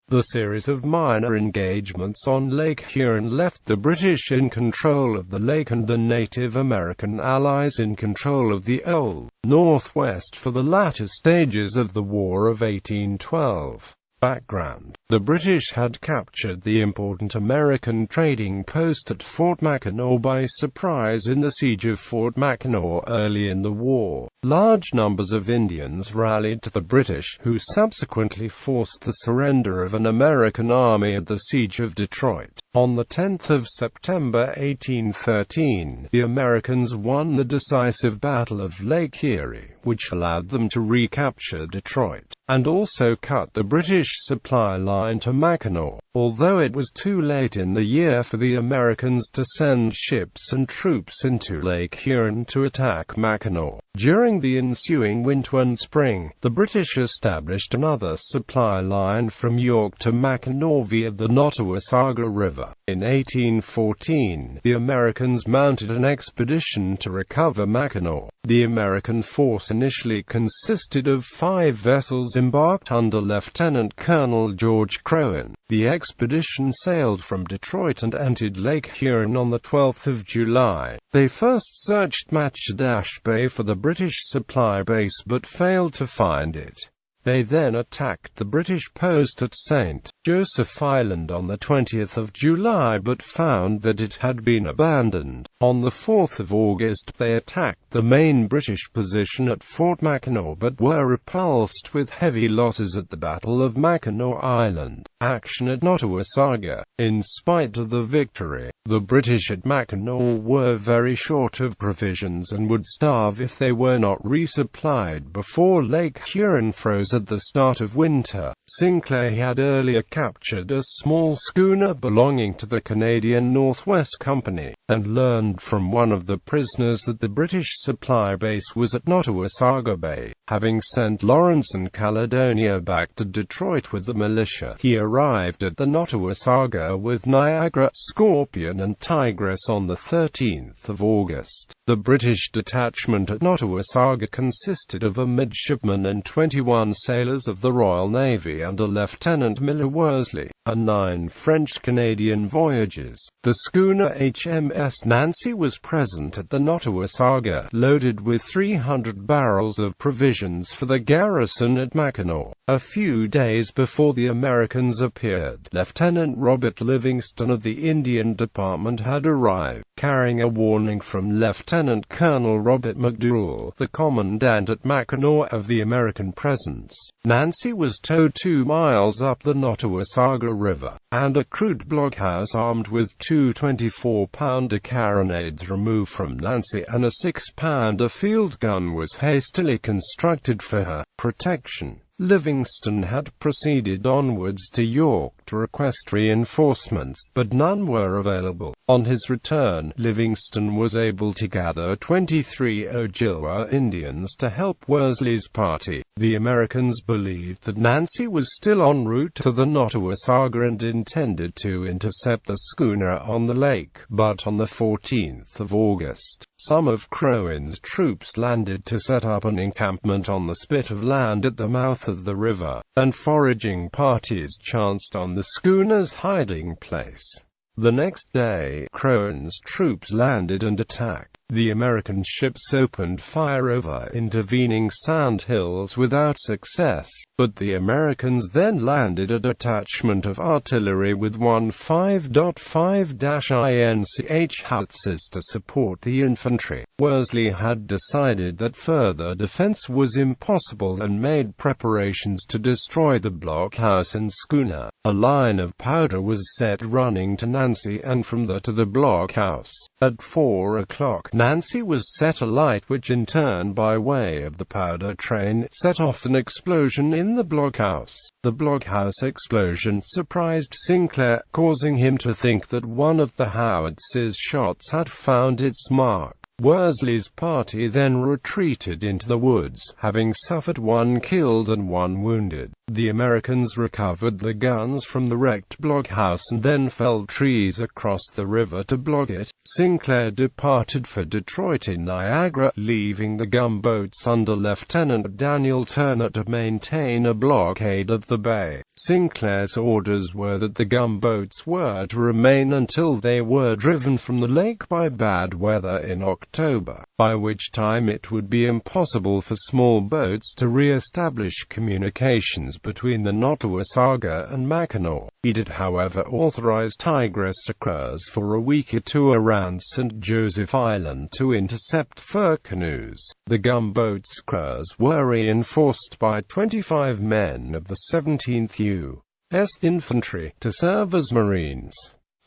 The series of minor engagements on Lake Huron left the British in control of the lake and the Native American allies in control of the Old Northwest for the latter stages of the War of 1812. Background: the British had captured the important American trading post at Fort Mackinac by surprise in the Siege of Fort Mackinac early in the war. Large numbers of Indians rallied to the British, who subsequently forced the surrender of an American army at the Siege of Detroit. On the 10th of September 1813, the Americans won the decisive Battle of Lake Erie, which allowed them to recapture Detroit, and also cut the British supply line to Mackinac, although it was too late in the year for the Americans to send ships and troops into Lake Huron to attack Mackinac. During the ensuing winter and spring, the British established another supply line from York to Mackinac via the Nottawasaga River. In 1814, the Americans mounted an expedition to recover Mackinac. The American force initially consisted of 5 vessels embarked under Lieutenant Colonel George Crowan. The expedition sailed from Detroit and entered Lake Huron on the 12th of July. They first searched Matchedash Bay for the British supply base but failed to find it. They then attacked the British post at St. Joseph Island on the 20th of July but found that it had been abandoned. On the 4th of August they attacked the main British position at Fort Mackinac but were repulsed with heavy losses at the Battle of Mackinac Island. Action at Nottawasaga. In spite of the victory, the British at Mackinac were very short of provisions and would starve if they were not resupplied before Lake Huron froze at the start of winter. Sinclair had earlier captured a small schooner belonging to the Canadian Northwest Company, and learned from one of the prisoners that the British supply base was at Nottawasaga Bay. Having sent Lawrence and Caledonia back to Detroit with the militia, he arrived at the Nottawasaga with Niagara, Scorpion and Tigress on the 13th of August. The British detachment at Nottawasaga consisted of a midshipman and 21 sailors of the Royal Navy under Lieutenant Miller Worsley, and 9 French-Canadian voyagers. The schooner HMS Nancy was present at the Nottawasaga, loaded with 300 barrels of provisions for the garrison at Mackinac. A few days before the Americans appeared, Lieutenant Robert Livingston of the Indian Department had arrived, carrying a warning from Lieutenant Colonel Robert McDowell, the commandant at Mackinac, of the American presence. Nancy was towed 2 miles up the Nottawasaga River, and a crude blockhouse armed with 2 24-pounder carronades removed from Nancy and a 6-pounder field gun was hastily constructed for her protection. Livingston had proceeded onwards to York to request reinforcements, but none were available. On his return, Livingston was able to gather 23 Ojibwa Indians to help Worsley's party. The Americans believed that Nancy was still en route to the Nottawasaga and intended to intercept the schooner on the lake, but on the 14th of August, some of Crowan's troops landed to set up an encampment on the spit of land at the mouth of the river, and foraging parties chanced on the schooner's hiding place. The next day, Crowan's troops landed and attacked. The American ships opened fire over intervening sand hills without success, but the Americans then landed a detachment of artillery with 1 5.5-INCH howitzers to support the infantry. Worsley had decided that further defense was impossible and made preparations to destroy the blockhouse and schooner. A line of powder was set running to Nancy and from there to the blockhouse. At 4 o'clock, Nancy was set alight, which in turn, by way of the powder train, set off an explosion in the blockhouse. The blockhouse explosion surprised Sinclair, causing him to think that one of the howitzer's shots had found its mark. Worsley's party then retreated into the woods, having suffered 1 killed and 1 wounded. The Americans recovered the guns from the wrecked blockhouse and then felled trees across the river to block it. Sinclair departed for Detroit in Niagara, leaving the gunboats under Lieutenant Daniel Turner to maintain a blockade of the bay. Sinclair's orders were that the gunboats were to remain until they were driven from the lake by bad weather in October, by which time it would be impossible for small boats to re-establish communications between the Nottawasaga and Mackinac. He did, however, authorize Tigress to cruise for a week or two around St. Joseph Island to intercept fur canoes. The gunboats' crews were reinforced by 25 men of the 17th U.S. Infantry to serve as Marines.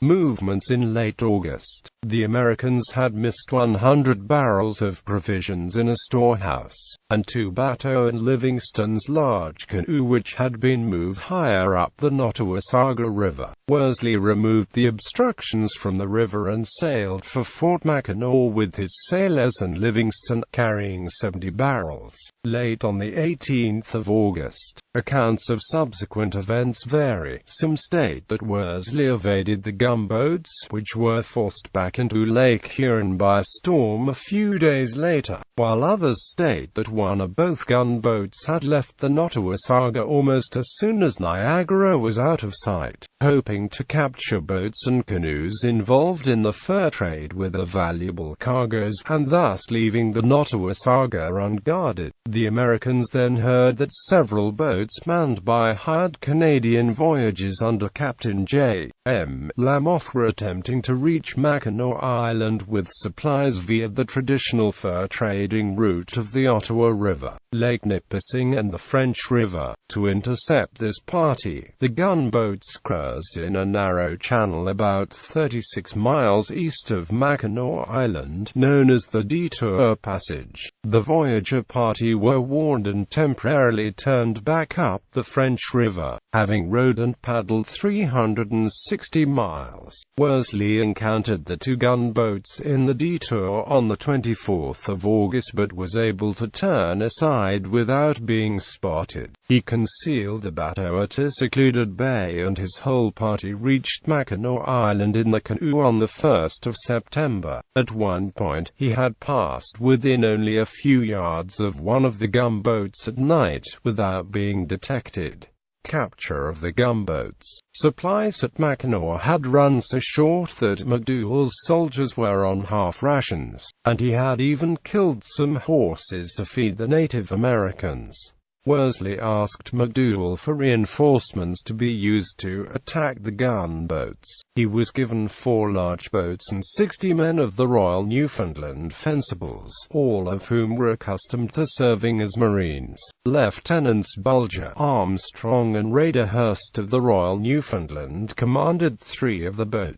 Movements in late August. The Americans had missed 100 barrels of provisions in a storehouse, and 2 bateaux and Livingston's large canoe which had been moved higher up the Nottawasaga River. Worsley removed the obstructions from the river and sailed for Fort Mackinac with his sailors and Livingston, carrying 70 barrels. Late on the 18th of August, accounts of subsequent events vary. Some state that Worsley evaded the gunboats, which were forced back into Lake Huron by a storm a few days later, while others state that one or both gunboats had left the Nottawasaga almost as soon as Niagara was out of sight, hoping to capture boats and canoes involved in the fur trade with the valuable cargoes, and thus leaving the Nottawasaga unguarded. The Americans then heard that several boats manned by hired Canadian voyagers under Captain J. M. Lamoth were attempting to reach Mackinac Island with supplies via the traditional fur trading route of the Ottawa River, Lake Nipissing and the French River. To intercept this party, the gunboats cruised in a narrow channel about 36 miles east of Mackinac Island, known as the Detour Passage. The voyager party were warned and temporarily turned back up the French River, having rowed and paddled 360 miles. Worsley encountered the 2 gunboats in the Detour on the 24th of August but was able to turn aside without being spotted. He concealed the bateau at a secluded bay and his whole party reached Mackinac Island in the canoe on the 1st of September. At one point, he had passed within only a few yards of one of the gunboats at night without being detected. Capture of the gunboats. Supplies at Mackinac had run so short that McDougal's soldiers were on half rations, and he had even killed some horses to feed the Native Americans. Worsley asked McDougal for reinforcements to be used to attack the gunboats. He was given 4 large boats and 60 men of the Royal Newfoundland Fencibles, all of whom were accustomed to serving as Marines. Lieutenants Bulger, Armstrong and Raider Hurst of the Royal Newfoundland commanded 3 of the boats.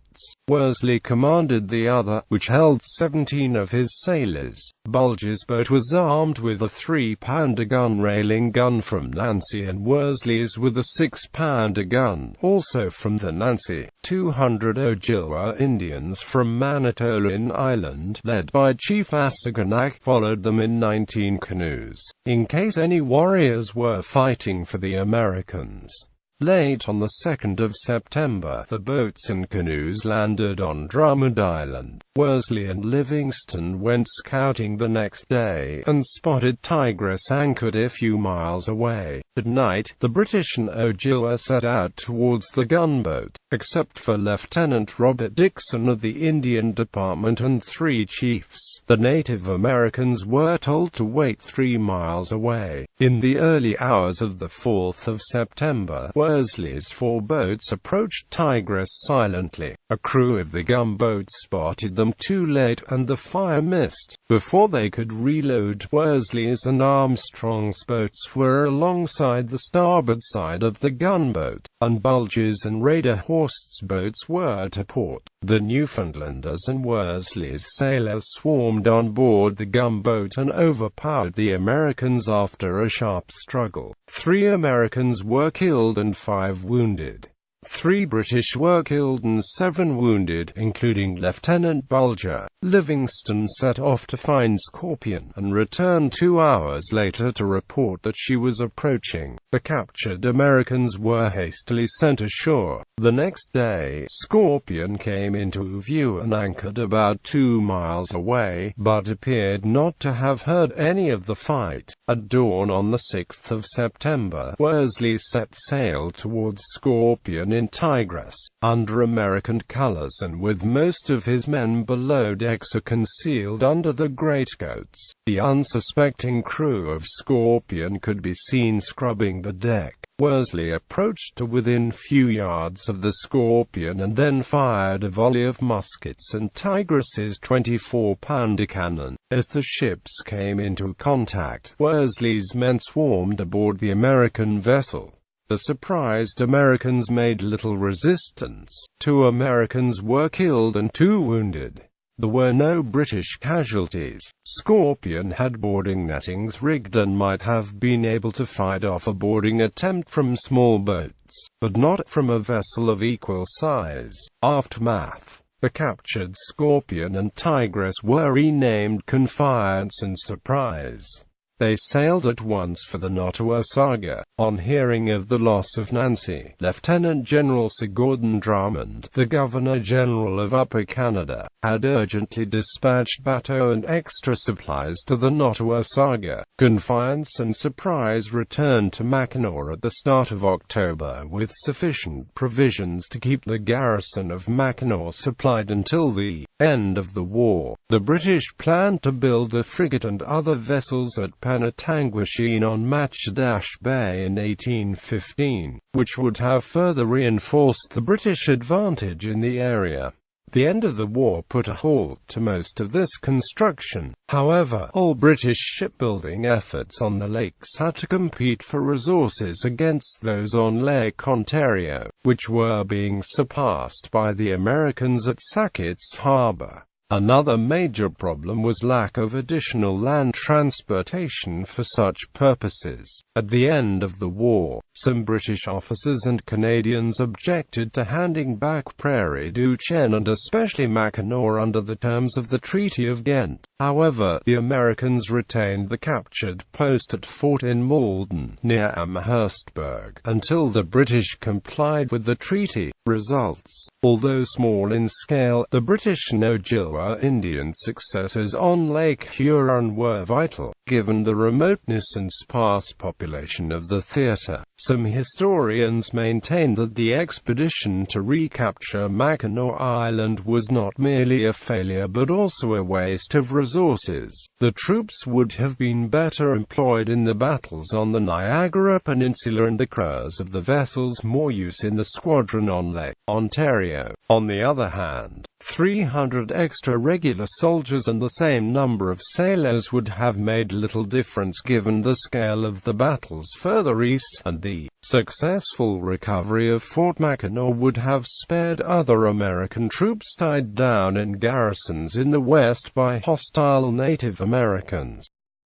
Worsley commanded the other, which held 17 of his sailors. Bulger's boat was armed with a 3-pounder gun railing gun from Nancy and Worsley's with a 6-pounder gun, also from the Nancy. 200 Ojibwa Indians from Manitoulin Island, led by Chief Asaganak, followed them in 19 canoes, in case any warriors were fighting for the Americans. Late on the 2nd of September, the boats and canoes landed on Drummond Island. Worsley and Livingston went scouting the next day, and spotted Tigress anchored a few miles away. At night, the British and Ojibwa set out towards the gunboat, except for Lieutenant Robert Dixon of the Indian Department and 3 chiefs. The Native Americans were told to wait 3 miles away. In the early hours of the 4th of September, Worsley's 4 boats approached Tigress silently. A crew of the gunboat spotted them too late, and the fire missed. Before they could reload, Worsley's and Armstrong's boats were alongside the starboard side of the gunboat, and Bulger's and Raider Hurst's boats were to port. The Newfoundlanders and Worsley's sailors swarmed on board the gunboat and overpowered the Americans after a sharp struggle. 3 Americans were killed and 5 wounded. 3 British were killed and 7 wounded, including Lieutenant Bulger. Livingston set off to find Scorpion, and returned 2 hours later to report that she was approaching. The captured Americans were hastily sent ashore. The next day, Scorpion came into view and anchored about 2 miles away, but appeared not to have heard any of the fight. At dawn on the 6th of September, Worsley set sail towards Scorpion in Tigris, under American colors and with most of his men below decks or concealed under the greatcoats. The unsuspecting crew of Scorpion could be seen scrubbing the deck. Worsley approached to within few yards of the Scorpion and then fired a volley of muskets and Tigris's 24-pounder cannon. As the ships came into contact, Worsley's men swarmed aboard the American vessel. The surprised Americans made little resistance. 2 Americans were killed and 2 wounded. There were no British casualties. Scorpion had boarding nettings rigged and might have been able to fight off a boarding attempt from small boats, but not from a vessel of equal size. Aftermath: the captured Scorpion and Tigris were renamed Confiance and Surprise. They sailed at once for the Nottawasaga. On hearing of the loss of Nancy, Lieutenant General Sir Gordon Drummond, the Governor-General of Upper Canada, had urgently dispatched bateaux and extra supplies to the Nottawasaga. Confiance and Surprise returned to Mackinac at the start of October with sufficient provisions to keep the garrison of Mackinac supplied until the end of the war. The British planned to build a frigate and other vessels at Penetanguishene on Match Bay in 1815, which would have further reinforced the British advantage in the area. The end of the war put a halt to most of this construction. However, all British shipbuilding efforts on the lakes had to compete for resources against those on Lake Ontario, which were being surpassed by the Americans at Sackett's Harbor. Another major problem was lack of additional land transportation for such purposes. At the end of the war, some British officers and Canadians objected to handing back Prairie du Chien and especially Mackinac under the terms of the Treaty of Ghent. However, the Americans retained the captured post at Fort in Malden, near Amherstburg, until the British complied with the treaty. Results: although small in scale, the British Ojibwa Indian successes on Lake Huron were vital, given the remoteness and sparse population of the theater. Some historians maintain that the expedition to recapture Mackinac Island was not merely a failure but also a waste of resources. The troops would have been better employed in the battles on the Niagara Peninsula and the crews of the vessels more use in the squadron on Lake Ontario. On the other hand, 300 extra regular soldiers and the same number of sailors would have made little difference given the scale of the battles further east, and the successful recovery of Fort Mackinac would have spared other American troops tied down in garrisons in the west by hostile Native Americans.